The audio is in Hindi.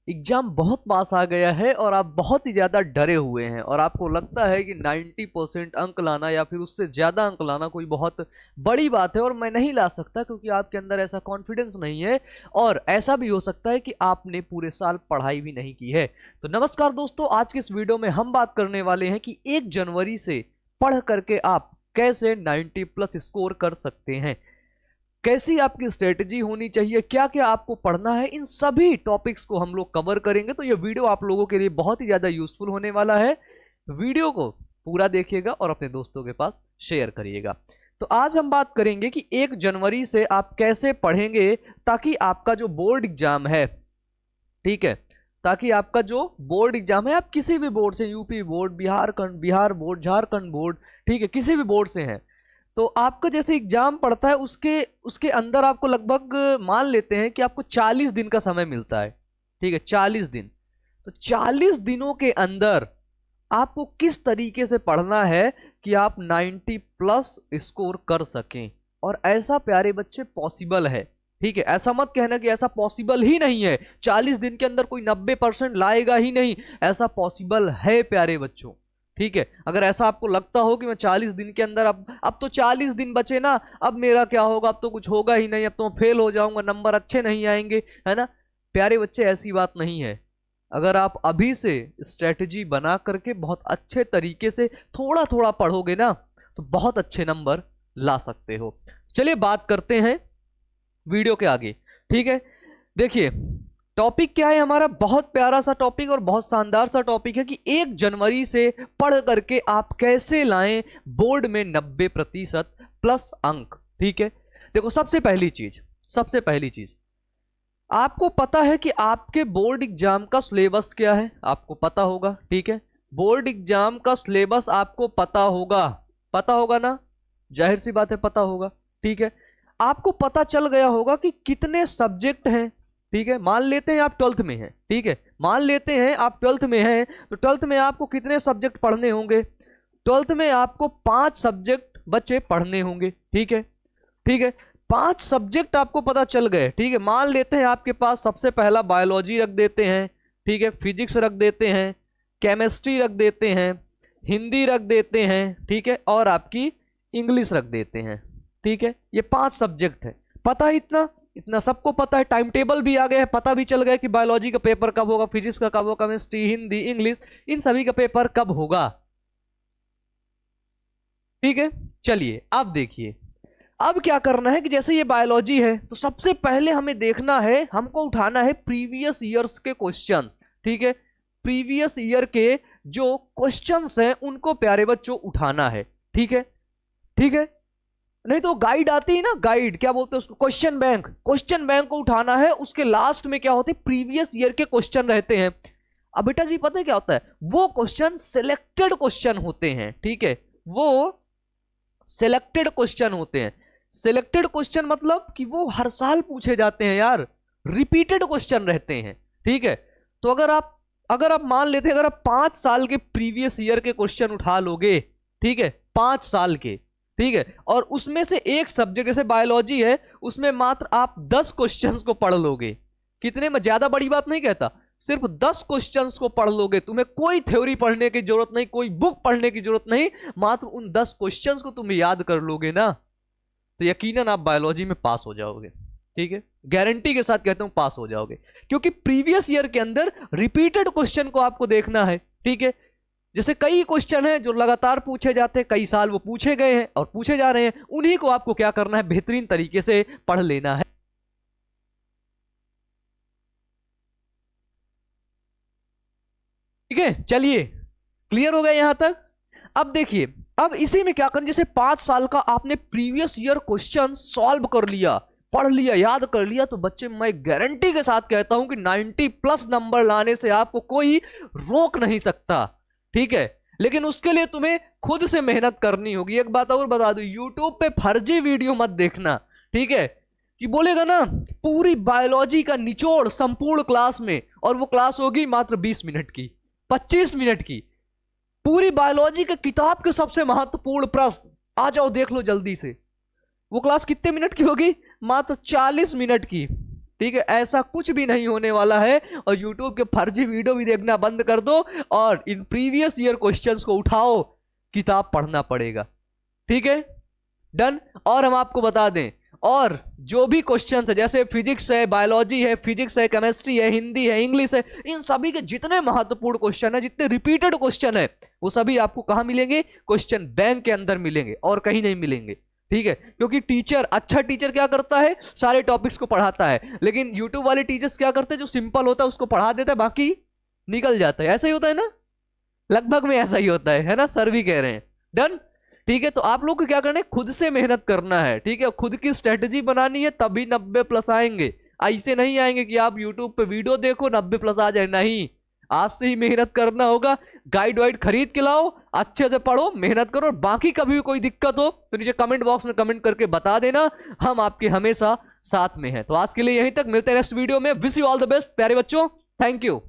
एग्जाम बहुत पास आ गया है और आप बहुत ही ज़्यादा डरे हुए हैं और आपको लगता है कि 90% अंक लाना या फिर उससे ज़्यादा अंक लाना कोई बहुत बड़ी बात है और मैं नहीं ला सकता क्योंकि आपके अंदर ऐसा कॉन्फिडेंस नहीं है। और ऐसा भी हो सकता है कि आपने पूरे साल पढ़ाई भी नहीं की है। तो नमस्कार दोस्तों, आज के इस वीडियो में हम बात करने वाले हैं कि 1 जनवरी से पढ़ करके आप कैसे 90 प्लस स्कोर कर सकते हैं, कैसी आपकी स्ट्रेटजी होनी चाहिए, क्या क्या आपको पढ़ना है, इन सभी टॉपिक्स को हम लोग कवर करेंगे। तो ये वीडियो आप लोगों के लिए बहुत ही ज्यादा यूजफुल होने वाला है। वीडियो को पूरा देखिएगा और अपने दोस्तों के पास शेयर करिएगा। तो आज हम बात करेंगे कि 1 जनवरी से आप कैसे पढ़ेंगे ताकि आपका जो बोर्ड एग्जाम है, ठीक है, ताकि आपका जो बोर्ड एग्जाम है, आप किसी भी बोर्ड से, UP board, Bihar board, Jharkhand board, ठीक है, किसी भी बोर्ड से हैं, तो आपका जैसे एग्जाम पड़ता है उसके उसके अंदर आपको लगभग मान लेते हैं कि आपको 40 दिन का समय मिलता है। ठीक है, 40 दिन। तो 40 दिनों के अंदर आपको किस तरीके से पढ़ना है कि आप 90 प्लस स्कोर कर सकें। और ऐसा प्यारे बच्चे पॉसिबल है। ठीक है, ऐसा मत कहना कि ऐसा पॉसिबल ही नहीं है, 40 दिन के अंदर कोई 90% लाएगा ही नहीं। ऐसा पॉसिबल है प्यारे बच्चों। ठीक है, अगर ऐसा आपको लगता हो कि मैं 40 दिन के अंदर, अब तो 40 दिन बचे ना, अब मेरा क्या होगा, अब तो कुछ होगा ही नहीं, अब तो मैं फेल हो जाऊंगा, नंबर अच्छे नहीं आएंगे, है ना। प्यारे बच्चे, ऐसी बात नहीं है। अगर आप अभी से स्ट्रेटजी बना करके बहुत अच्छे तरीके से थोड़ा थोड़ा पढ़ोगे ना, तो बहुत अच्छे नंबर ला सकते हो। चलिए बात करते हैं वीडियो के आगे। ठीक है, देखिए टॉपिक क्या है हमारा, बहुत प्यारा सा टॉपिक और बहुत शानदार सा टॉपिक है कि 1 जनवरी से पढ़ करके आप कैसे लाएं बोर्ड में 90% प्लस अंक। ठीक है, देखो सबसे पहली चीज आपको पता है कि आपके बोर्ड एग्जाम का सिलेबस क्या है, आपको पता होगा। ठीक है, बोर्ड एग्जाम का सिलेबस आपको पता होगा ना, जाहिर सी बात है पता होगा। ठीक है, आपको पता चल गया होगा कि कितने सब्जेक्ट हैं। ठीक है, मान लेते हैं आप 12th में हैं। ठीक है, मान लेते हैं आप 12th में हैं, तो 12th में आपको कितने सब्जेक्ट पढ़ने होंगे। 12th में आपको 5 सब्जेक्ट बच्चे पढ़ने होंगे। ठीक है, ठीक है, 5 सब्जेक्ट आपको पता चल गए। ठीक है, मान लेते हैं आपके पास सबसे पहला बायोलॉजी रख देते हैं, ठीक है, फिजिक्स रख देते हैं, केमिस्ट्री रख देते हैं, हिंदी रख देते हैं, ठीक है, और आपकी इंग्लिश रख देते हैं। ठीक है, ये 5 सब्जेक्ट है। पता है इतना सबको पता है, टाइम टेबल भी आ गया है, पता भी चल गया कि बायोलॉजी का पेपर कब होगा, फिजिक्स का कब होगा, केमिस्ट्री, हिंदी, इंग्लिश, इन सभी का पेपर कब होगा। ठीक है, चलिए अब देखिए, अब क्या करना है कि जैसे ये बायोलॉजी है, तो सबसे पहले हमें देखना है, हमको उठाना है प्रीवियस ईयर्स के क्वेश्चंस। ठीक है, प्रीवियस ईयर के जो क्वेश्चंस हैं उनको प्यारे बच्चों उठाना है। ठीक है, ठीक है, नहीं तो गाइड आती है ना, गाइड क्या बोलते हैं उसको, क्वेश्चन बैंक को उठाना है। उसके लास्ट में क्या होते हैं, प्रीवियस ईयर के क्वेश्चन रहते हैं। अब बेटा जी पता है क्या होता है, वो क्वेश्चन सिलेक्टेड क्वेश्चन होते हैं। ठीक है, वो सिलेक्टेड क्वेश्चन होते हैं। सिलेक्टेड क्वेश्चन मतलब कि वो हर साल पूछे जाते हैं यार, रिपीटेड क्वेश्चन रहते हैं। ठीक है, तो अगर आप मान लेते हैं, अगर आप 5 साल के प्रीवियस ईयर के क्वेश्चन उठा लोगे, ठीक है, 5 साल के, ठीक है, और उसमें से एक सब्जेक्ट जैसे बायोलॉजी है, उसमें मात्र आप 10 क्वेश्चंस को पढ़ लोगे। कितने में, ज्यादा बड़ी बात नहीं कहता, सिर्फ 10 क्वेश्चंस को पढ़ लोगे, तुम्हें कोई थ्योरी पढ़ने की जरूरत नहीं, कोई बुक पढ़ने की जरूरत नहीं, मात्र उन 10 क्वेश्चंस को तुम याद कर लोगे ना, तो यकीनन आप बायोलॉजी में पास हो जाओगे। ठीक है, गारंटी के साथ कहता हूं पास हो जाओगे, क्योंकि प्रीवियस ईयर के अंदर रिपीटेड क्वेश्चन को आपको देखना है। ठीक है, जैसे कई क्वेश्चन हैं जो लगातार पूछे जाते हैं, कई साल वो पूछे गए हैं और पूछे जा रहे हैं, उन्हीं को आपको क्या करना है, बेहतरीन तरीके से पढ़ लेना है। ठीक है, चलिए क्लियर हो गया यहां तक। अब देखिए, अब इसी में क्या करना, जैसे 5 साल का आपने प्रीवियस ईयर क्वेश्चन सॉल्व कर लिया, पढ़ लिया, याद कर लिया, तो बच्चे मैं गारंटी के साथ कहता हूं कि 90 प्लस नंबर लाने से आपको कोई रोक नहीं सकता। ठीक है, लेकिन उसके लिए तुम्हें खुद से मेहनत करनी होगी। एक बात और बता दूं, यूट्यूब पे फर्जी वीडियो मत देखना। ठीक है, कि बोलेगा ना पूरी बायोलॉजी का निचोड़ संपूर्ण क्लास में, और वो क्लास होगी मात्र 20 मिनट की, 25 मिनट की, पूरी बायोलॉजी के किताब के सबसे महत्वपूर्ण प्रश्न आ जाओ देख लो जल्दी से। वो क्लास कितने मिनट की होगी, मात्र 40 मिनट की। ठीक है, ऐसा कुछ भी नहीं होने वाला है। और यूट्यूब के फर्जी वीडियो भी देखना बंद कर दो और इन प्रीवियस ईयर क्वेश्चंस को उठाओ, किताब पढ़ना पड़ेगा। ठीक है, डन। और हम आपको बता दें, और जो भी क्वेश्चन है, जैसे फिजिक्स है, बायोलॉजी है, फिजिक्स है, केमिस्ट्री है, हिंदी है, इंग्लिश है, इन सभी के जितने महत्वपूर्ण क्वेश्चन है, जितने रिपीटेड क्वेश्चन है, वो सभी आपको कहां मिलेंगे? क्वेश्चन बैंक के अंदर मिलेंगे और कहीं नहीं मिलेंगे। ठीक है, क्योंकि टीचर, अच्छा टीचर क्या करता है? सारे टॉपिक्स को पढ़ाता है। लेकिन यूट्यूब वाले टीचर्स क्या करते हैं? जो सिंपल होता है उसको पढ़ा देता है, बाकी निकल जाता है। ऐसा ही होता है ना, लगभग में ऐसा ही होता है ना, सर भी कह रहे हैं। डन। ठीक है, तो आप लोग को क्या करना है? खुद से मेहनत करना है। ठीक है, खुद की स्ट्रेटजी बनानी है, तभी 90+ आएंगे। ऐसे नहीं आएंगे कि आप यूट्यूब पे वीडियो देखो 90+ आ जाए, नहीं। आज से ही मेहनत करना होगा। गाइड वाइड खरीद के लाओ, अच्छे से पढ़ो, मेहनत करो। और बाकी कभी भी कोई दिक्कत हो तो नीचे कमेंट बॉक्स में कमेंट करके बता देना, हम आपके हमेशा साथ में हैं। तो आज के लिए यहीं तक, मिलते हैं नेक्स्ट वीडियो में। Wish you all the best प्यारे बच्चों, थैंक यू।